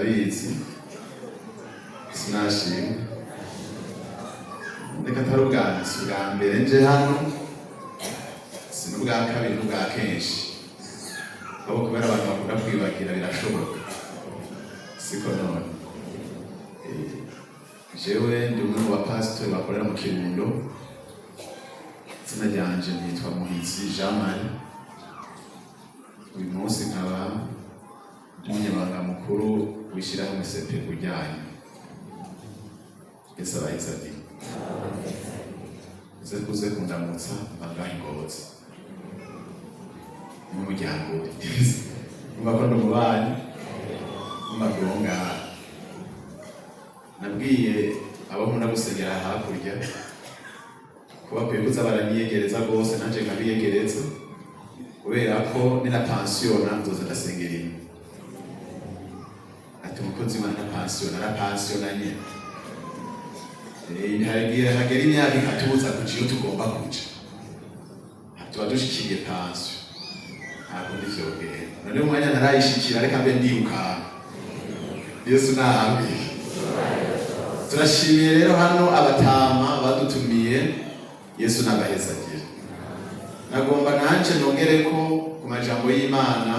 ndabizi sinashimwe reka atari ubwa mbere nje hano si n'ubwa kabiri n'ubwa kenshi abo kubera abantu bakunda kwibagira birashoboka siko none jewe ndi umwe mu bapasitori bakorera mu Kirundo izina ryanje nitwa Muhizi Jean Marie uyu munsi nkaba umunyamabanga mukuru w'ishyirahamwe CPG ryanyu Yesu abayizadi kuze kundamutsa bangahe Ngozi n'umuryango n'abakondo mu banyu n'amagonga nabwiye abo nkunda gusengera hakurya kuba kwibuza baraniyegereza rwose nanje nkabiyegereza kubera ko nina pensiona ndoza ndasengera imwe ati umukozi w'Imana arapensionanye hagera imyaka ikatubuza kuja iyo tugomba kuja tuba dushikiriye pension ntabwo ndivyogera none umwanya ntarayishikira reka mbe ndiyukana Yesu nahambiye turashimiye rero hano abatama badutumiye Yesu nabahezagire nagomba nanje nongereko ku majambo y'Imana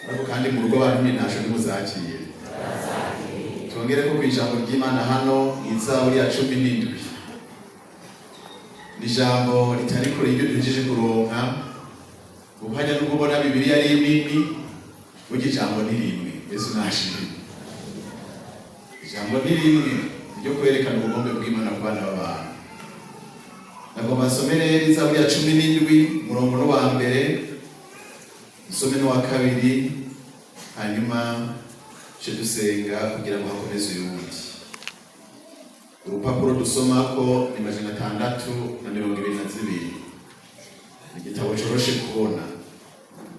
ariko kandi mu rugo bantu ninasho nimuzakire twongereko ku ijambo ry'Imana hano Izaburi ya 17 ni ijambo ritari kure y'ibyo duhejeje kuronka ubahanya no kubona Bibiliya ari nini burya ijambo ni rimwe Yesu nashimye ijambo ni rimwe ryo kwerekana ubugombe bw'Imana ku bana b'abantu nagomba nsomere Izaburi ya 17 murongo no wa mbere nsome no wa kabiri hanyuma dusenga kugira ngo hakomeze uyundi urupapuro dusomako ni 622 igitabo coroshe kubona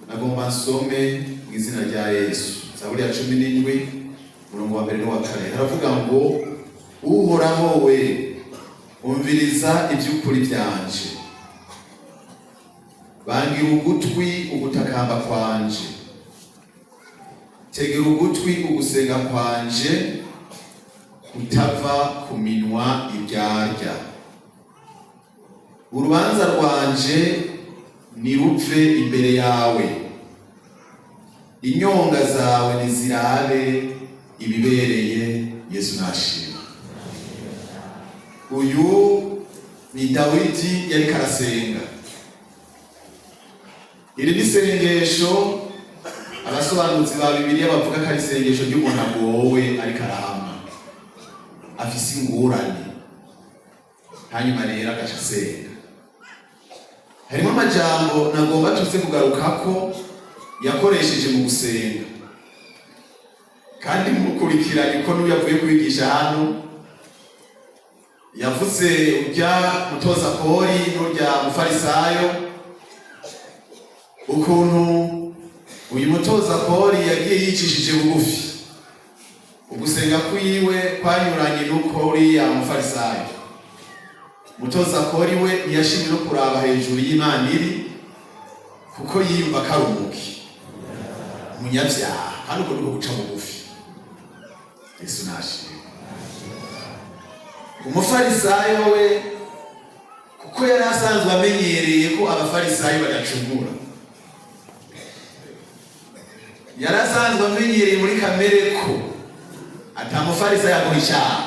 nagomba nsome mu izina rya Yesu Zaburi ya 17 murongo wa mbere no wa kane haravuga ngo Uhoraho we umviriza iby'ukuri byanje bangira ugutwi ugutakamba kwanje tegera ugutwi ugusenga kwanje utava ku minwa ibyarya urubanza rwanje niruve imbere yawe inyonga zawe nizirabe ibibereye Yesu nashima uyu ni Dawidi yari karasenga iri ni sengesho abasobanuzi ba Bibiliya bavuga ko ari isengesho ry'umuntu agowe ariko arahama afise ingorane hanyuma rero agaca asenga harimo amajambo nagomba tuze kugarukako yakoresheje mu gusenga kandi mukurikiranye ko n'uyu yavuye kwigisha hano yavuze ujya mutoza kori n'urya mufarisayo ukuntu uyu mutoza kori yagiye yicishije bugufi ugusenga kwiwe kwanyuranye n'uko uriya mufarisayo mutoza kori we ntiyashimye no kuraba hejuru y'Imana iri kuko yiyumva karumuki umunyabyaha kandi uko niko guca bugufi Yesu nashimye umufarisayo we kuko yari asanzwe amenyereye ko abafarisayo badacumura yari asanzwe amenyereye muri kamere ko atamufarisayo yaguha icyaha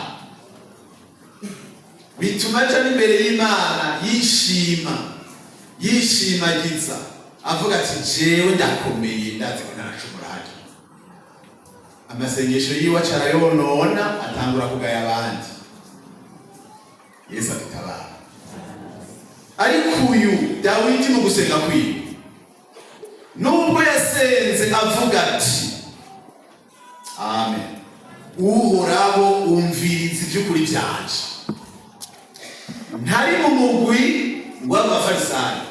bituma aca n'imbere y'Imana yishimagiza avuga ati jewe ndakomeye ndazi ko ntaracumura hano amasengesho yiwe aca arayonona atangura kugaya abandi Yesu adutabara ariko uyu Dawidi mu gusenga kwiwe nubwo yasenze avuga ati amen Uhoraho umviriza iby'ukuri byanje ntari mu mugwi w'abafarisayo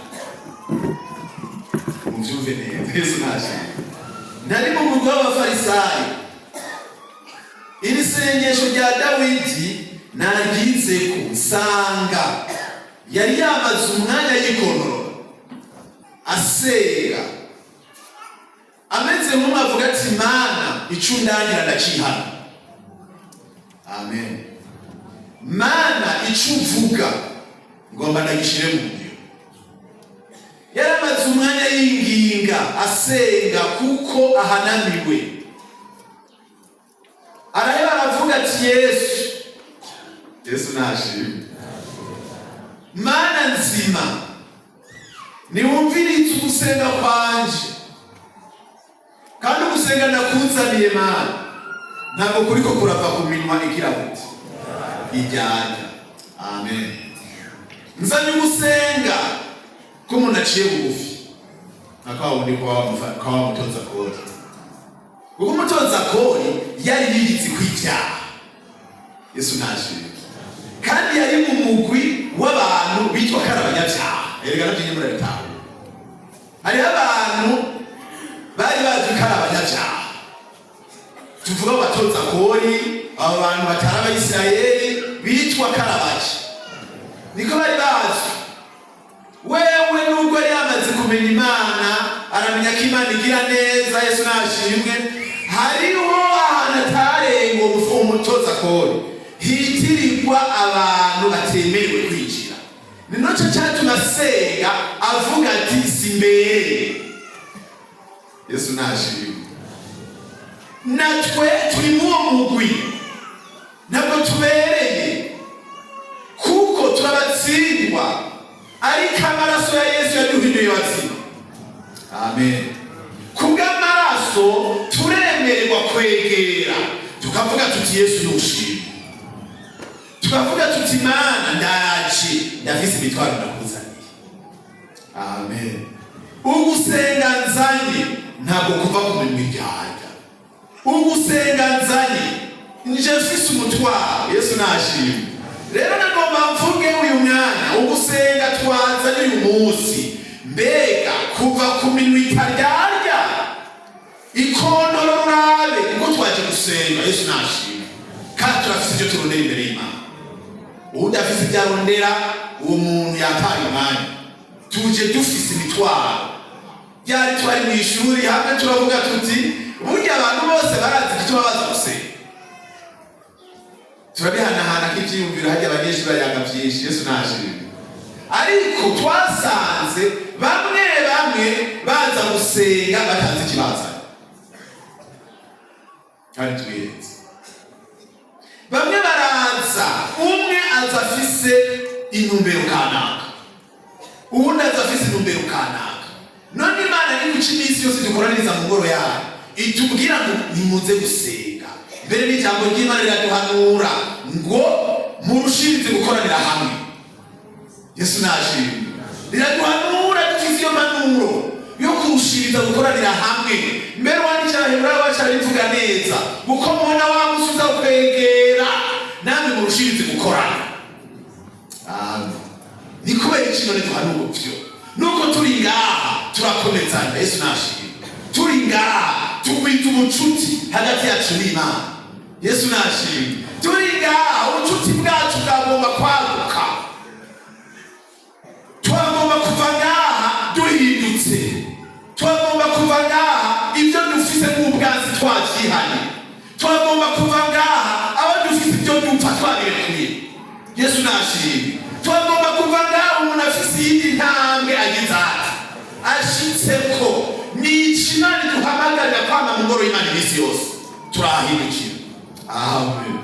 muvyumve neza Yesu nashimye ntari mu mugwi w'abafarisayo iri sengesho rya Dawidi naryize ko nsanga yari yamaze umwanya yikontorora asenga ameze nk'umwe avuga ati Mana ico undangira ndacihana. Amen. Mana ico uvuga ngomba ndagishire mu ngiro. Yaramaze umwanya yinginga asenga kuko ahananiwe. Araheba aravuga ati Yesu nashimwe. Mana nzima niwumvirize ugusenga kwanje, kandi ugusenga ndakuzaniye Mana ntabwo kuriko kurava ku minwa igira buti ijyana. Amen. Nzanye ugusenga ko umuntu aciye bugufi akawundi kwa mutoza kori, kuko umutoza kori yari yigize kw'ivyaha. Yesu nashimwe. Kandi yari mu mugwi w'abantu bitwa ko ari abanyabyaha. Erega nabyo murabitaho, hariho abantu bari bazi ko ari abanyabyaha. Tuvuga abatoza kori, abo bantu batari abayisirayeli bitwa ko ari abaki, niko bari bazi. Wewe nubwo yari yamaze kumenya Imana, aramenya ko Imana igira neza, Yesu nashimwe, hariho ahantu atarenga umutoza kori hitirirwa abantu batemerewe kwinjira. Ni naco cyatuma asenga avuga ati simbere. Yesu nashimwe. Natwe turi muwo mugwi ntabwo tubereye, kuko turabatsindwa, ariko amaraso ya Yesu yaduhinduye bazima. Amen. Kubw'amaraso turemererwa kwegera tukavuga tuti Yesu nushimwe, tukavuga tuti Mana ndaje ndafise imitwaro ndakuzaniye. Amen. Ugusenga nzanye ntabwo kuva ku miryango. Ugusenga nzanye nje mfise umutwaro. Yesu nashimwe. Rero nagomba mvuge uyu mwanya ugusenga twazanye uyu munsi, mbega kuva ku minwa itaryarya ikondoro rabe kuko twaje gusenga. Yesu nashimwe. Kandi turafise ibyo turondera imbere y'Imana. Udafise ibyo arondera uwo muntu yataye umwanya. Tuje dufise imitwaro. Byari twari mu ishuri hamwe turavuga tuti burya abantu bose barazi gituma baza gusenga. Turabihanahana k'ivyiyumviro hajya abanyeshuri bayaga vyinshi. Yesu nashimwe. Ariko twasanze bamwe baza gusenga batazi ikibazo. Kandi twirenze. Bamwe baraza, umwe aza afise intumbero kanaka, uwundi aza afise intumbero kanaka. None Imana ni guca iminsi yose dukoraniriza mu ngoro yayo itubwira ngo nimuze gusenga. Mbere n'ijambo ry'Imana riraduhanura ngo murushirize gukoranira hamwe. Yesu nashimwe. Riraduhanura dufise iyo mpanuro yo kurushiriza gukoranira hamwe. Mbere wandikira Abaheburayo bacarivuga neza uko mubona wamusubiza kwegera namwe murushirize gukorana. Amen. Ni kubera iki none duhanura uvyo? Nuko turi ngaha turakomezanya. Yesu nashimwe. Turi ngaha tugwita ubucuti hagati yacu n'Imana. Yesu nashimwe. Turi ngaha ubucuti bwacu bwagomba kwaguka. Twagomba kuva ngaha duhindutse. Twagomba kuva ngaha ibyo dufise nk'ubwansi twavyihanye. Twagomba kuva ngaha abo dufise ibyo dupfa twabirekuye. Yesu nashimwe. Twagomba kuva ngaha umuntu afise iyindi ntambwe agize ati ashitseko n'Imana duhamagarira kwama mu ngoro y'Imana iminsi yose. Turahindukira. Amen.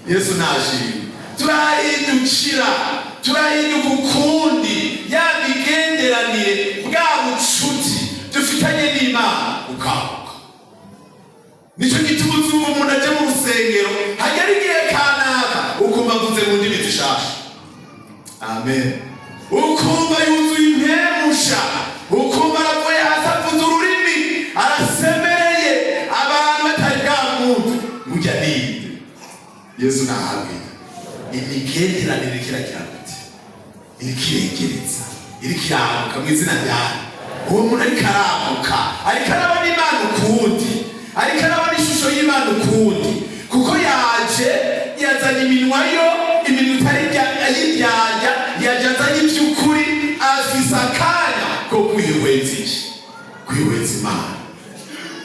Yesu nashimwe. Turahindukira. Turahinduka ukundi, ya migenderanire bwa bucuti dufitanye n'Imana ukabuka. Nico gituma uzumva umuntu aje mu rusengero hagera igihe kanaka ukumva avuze mu ndimi zishasha. Amen. Ukumva yuzuye impemusha, ukumva aravuye hasi avuze ururimi, arasemereye abantu batari bwamwumve. Mujya ninde? Yesu nahabwe imigenderanire kiragira irikiregereza, irikiramuka mu izina ryayo. Uwo muntu ariko aramuka, ariko arabona Imana ukundi, ariko arabona ishusho y'Imana ukundi, kuko yaje yazanye iminwa yo, iminwa itari y'iryarya, yaje azanye iby'ukuri, afise akanya ko kwihweza iki? Kwihweza Imana.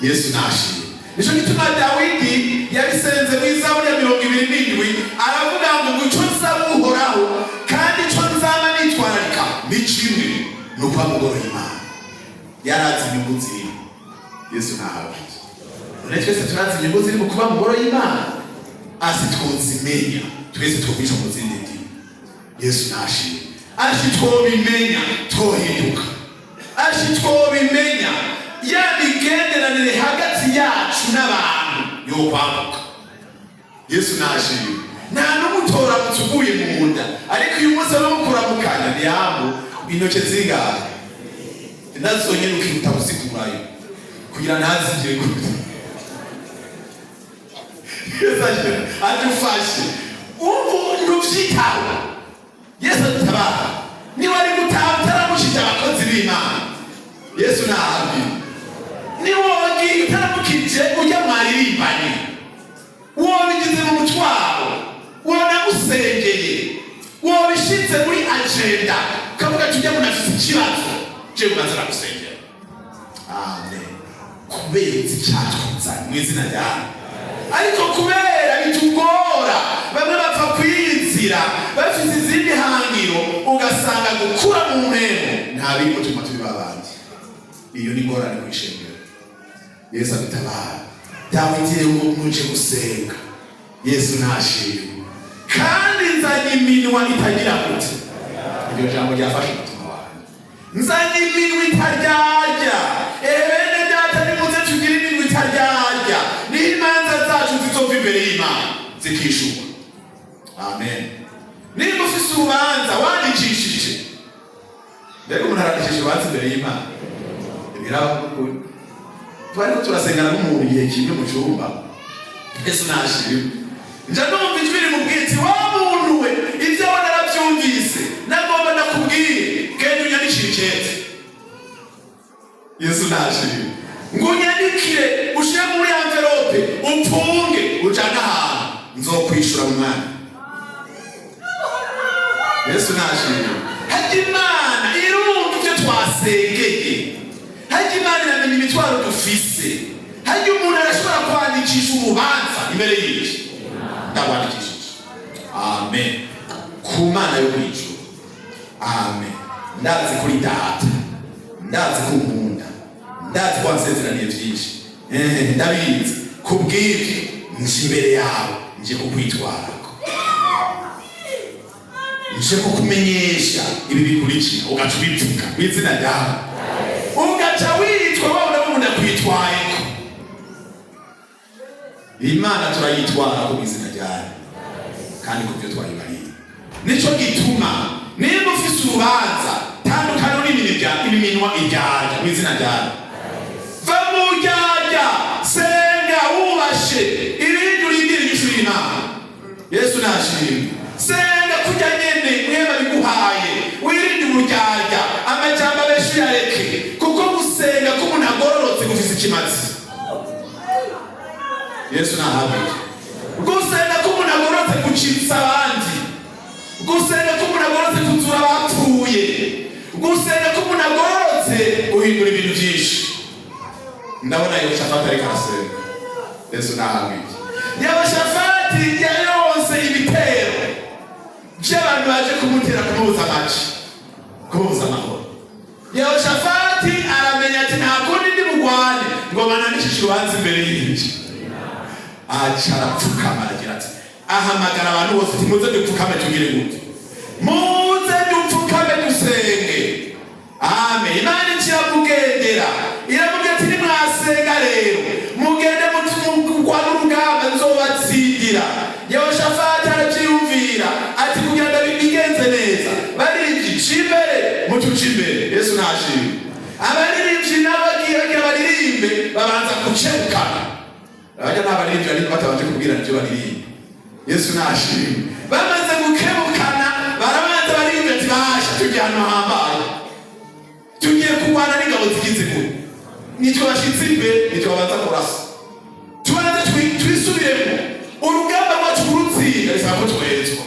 Yesu nashimwe. Nico gituma Dawidi yabisenze mu Zaburi ya 27 aravuga ngo ico nsaba Uhoraho kandi ico nzaba nitwararika ni kimwe no kuba mu ngoro y'Imana. Yarazi inyungu ziri. Yesu nahawe. Twese turazi inyungu ziri mu kuba mu ngoro y'Imana. Asi twozimenya twese twokwica mu zindi ndimi. Yesu nashimwe. Ashi twobimenya twohinduka. Ashi twobimenya yabigenderanire hagati yacu n'abantu yo kwamuka. Yesu nashimwe. Nta n'umutora mutuguye mu nda ariko uyu munsi no kuramukanya ni yambo intoke zingahe ndazonye nukiruta gusikurayo kugira ntazigire gute. Yesu adufashe ubu nuvyitaho. Yesu atabara ni wari gutaha utaramushije abakozi b'Imana. Yesu nahabi ni wogi utaramukije ujya maririmbanye wobigize mu mutwaro wanagusengeye wobishitse muri agenda kavuga tujya munafise ikibazo je mubanza nagusengera. Amen. Kubera icyatwuzanye mu izina ryawe ariko kubera bitugora bamwe bapfa kwizira bafite izindi hangiro ugasanga gukura mu mpemo nta biri gutuma turi babandi. Iyo ni ngorane kwishengera. Yesu abitabara. Dawidi ngo muje gusenga. Yesu nashimwe. Kandi nzanye iminwa itagira gute. Iryo jambo ryafashe umutima wanjye. Nzanye iminwa itaryarya. Bene data nimuze tugire iminwa itaryarya. N'imanza zacu zizova imbere y'Imana zikishuka. Amen. Niba ufise urubanza wandikishije mbega umuntu arandikishije urubanza imbere y'Imana birabukuru. Twariko turasengana n'umuntu igihe kimwe mu cyumba. Yesu nashimwe. Nja numva ijwi rimubwira wa muntu we ibyo abona arabyumvise nagomba nakubwire genda unyandikire icyete. Yesu nashimwe. Ngo unyandikire ushire muri envelope upfunge ujana ahantu nzokwishura mu mwanya. Yesu nashimwe. Hajya Imana irumva ibyo twasengeye. Hajya Imana iramenya imitwaro dufise. Hajya umuntu arashobora kwandikisha urubanza imbere y'iki ndabandikishije. Amen. Ku Mana yo kwijuru. Amen. Ndazi kuri data. Ndazi ku nkunda. Ndazi ko wansezeraniye byinshi. Ndabizi kubw'ibyo nje imbere yawe nje kukwitwarako. Nje kukumenyesha ibi bikurikira ugaca ubivuga mu izina ryawe. Ugaca witwa wabona umuntu akwitwayeko. Imana turayitwara ku izina ryawe kandi kubyo twayibariye. Nico gituma niba ufise urubanza tandukana n'iminwa iryarya mu izina ryawe. Va mu ryarya senga wubashe ibindi urindira igishuri Imana. Yesu nashimwe. Senga kujya nyene mwema biguhaye wirinde uburyarya amajambo abeshu yareke kuko gusenga k'umuntu agororotse gufise ikimazi. Yesu nahabi. Gusenga k'umuntu agororotse gucitsa abandi. Gusenga k'umuntu agororotse kuzura abapfuye. Gusenga k'umuntu agororotse uhindura ibintu byinshi. Ndabona Yehoshafati ariko arasenga. Yesu nahabi. Yehoshafati yayose ibitero by'abantu baje kumutera kumubuza amaci kumubuza amahoro. Yehoshafati aramenya ati nta kundi ndi mugwane ngo banandikishe urubanza imbere y'inzu. Aca arapfukama aragira ati ahamagara abantu bose ati muze dupfukame tugire gute. Muze dupfukame dusenge. Amen. Imana ikiramugendera iramubwira ati nimwasenga rero mugende mutumukwa n'urugamba nzobatsindira. Yehoshafati arabyiyumvira ati kugira ngo bigenze neza baririmbye imbere mutuce imbere. Yesu nashimwe. Abaririmbyi n'abagira baririmbe babanza gucekana. Abajya n'abaririmbyi ariko batabanje kubwira icyo baririmbe. Yesu nashimwe. Bamaze gukebukana barabanza baririmbe ati basha tujyana hambaye tugiye kurwana n'ingabo zigize kure nitwe bashitse imbere nitwe babanza kurasa tubanza twisubiremo urugamba rwacu kurutsinda risaba ko twezwa.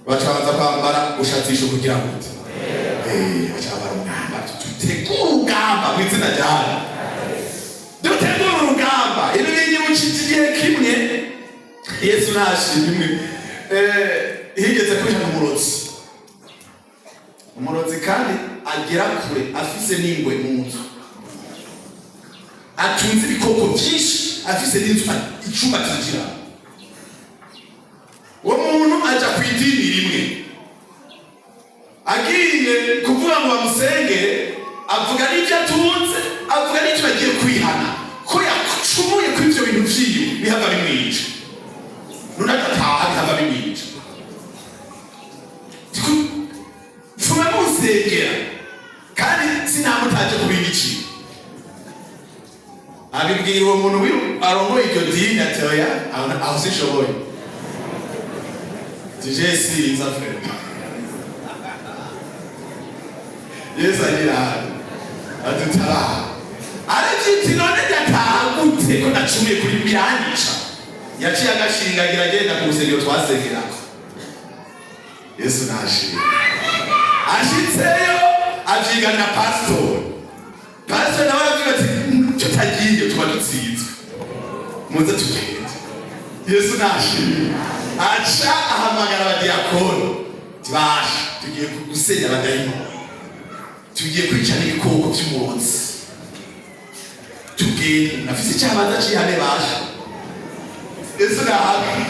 Bacabanza kwambara gushatisha kugira ngo bacabara umwambaro tutegura urugamba mu izina ryawe. bishitse igihe kimwe Yesu nashimwe higeze kuja umurozi kandi agera kure afise n'ingwe mu nzu, atunze ibikoko byinshi, afise n'inzu icumba kinjira. Uwo muntu aja kw'idini rimwe, agiye kuvuga ngo bamusengere, avuga n'ibyo atunze, avuga n'icyo bagiye kwihana ko yacumuye kuri ibyo bintu vyiwe bihava bimwica, none agataha bihava bimwica. Mfume musengera kandi sinamutaje kubindikira, abibwira uwo muntu arongoye iryo dini ati oya aho sishoboye tuje sinza frema. Yesu agira adutara arajiti none ndataha gute ko nacumuye kuri byanyica. Yaciye agashinga agira agenda ku rusengero twasengera. Yesu nashimye. Ashitseyo avyigana na pastor nawe avuga ati tutagiye tuba dutsinzwe muze tugende. Yesu nashimye. Aca ahamagara abadiyakono tibasha tugiye gusenya abadayimoni, tugiye kwicana ibikoko vy'umurozi, tugende nafise icyabanza cihane basha. Yesu nahamye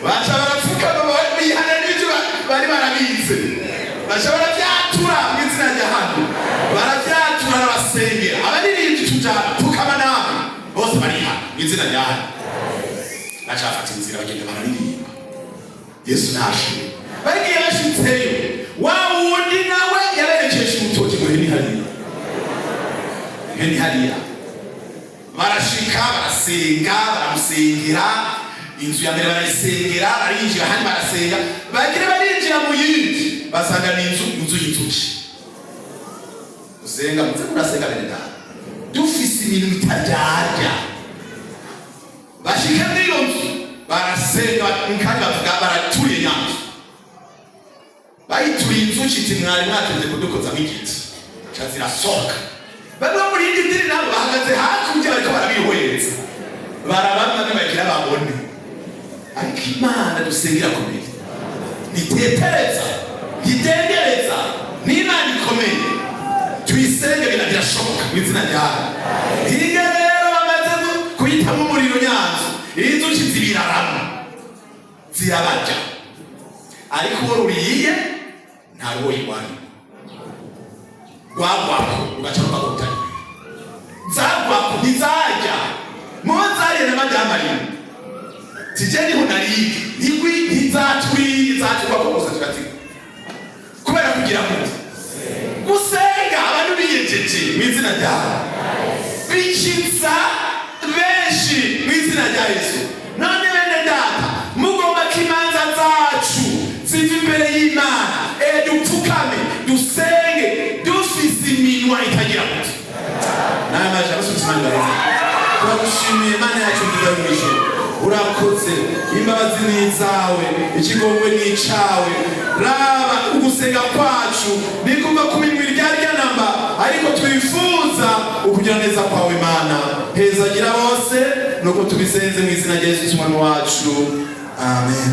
baca barapfukama bihana n'ibyo bari barabize, baca barabyatura mu izina rya hano, barabyatura n'abasengera abaririmbyi tujana tukaba nawe bose barihana mu izina rya hano. Baca bafata inzira bagenda bararirimba. Yesu nashimye. Bagiye bashitseyo wa wundi nawe yaberekesha umutoki ngo heni hariya barashika barasenga baramusengera. Inzu ya mbere barayisengera, barinjira handi barasenga, bagira barinjira mu yindi basanga ni inzu y'inzuki. Usenga muze murasenga bene data dufise ibintu bitajyarya. Bashika muri iyo nzu barasenga kandi bavuga baraturiye nyanzu, bayituriye inzuki iti mwari mwatunze kudukozamo igiti ca zirasohoka. Bamwe muri indi dini nabo bahagaze hakurya bariko barabihweza, barabamwe bagira babone. Ariko Imana dusengera komeye nitetereza ntidengereza, n'Imana ikomeye tuyisenge birashoboka mu izina ryayo. Hirya rero bamaze kuyitamo umuriro nyanzu, inzuki zibirarama zirabarya, ariko uwo ruriye ntaruwo yigwanya rwagwako ugaca rupagutanya zagwako ntizarya muzariye n'amajyambarire tijeni hunariki igwi ntizatwiye zatugwako gusa tugatika kubera kugira muti gusenga abantu biyejeje mu izina ryawe bikiza benshi mu izina rya Yesu. None bene data mugomba kimanza zacu ziva imbere y'Imana dupfukame dusenge dufise iminwa itagira muti. Nawe maje abasuzumani bareza turagushimiye Mana yacu nziza y'ijuru, urakoze, imbabazi ni izawe, ikigongwe ni icawe. Raba ugusenga kwacu nikuva ku minwa iryarya namba, ariko twifuza ukugira neza kwawe Mana. Hezagira bose nuko tubisenze mu izina rya Yesu umwami wacu, amen.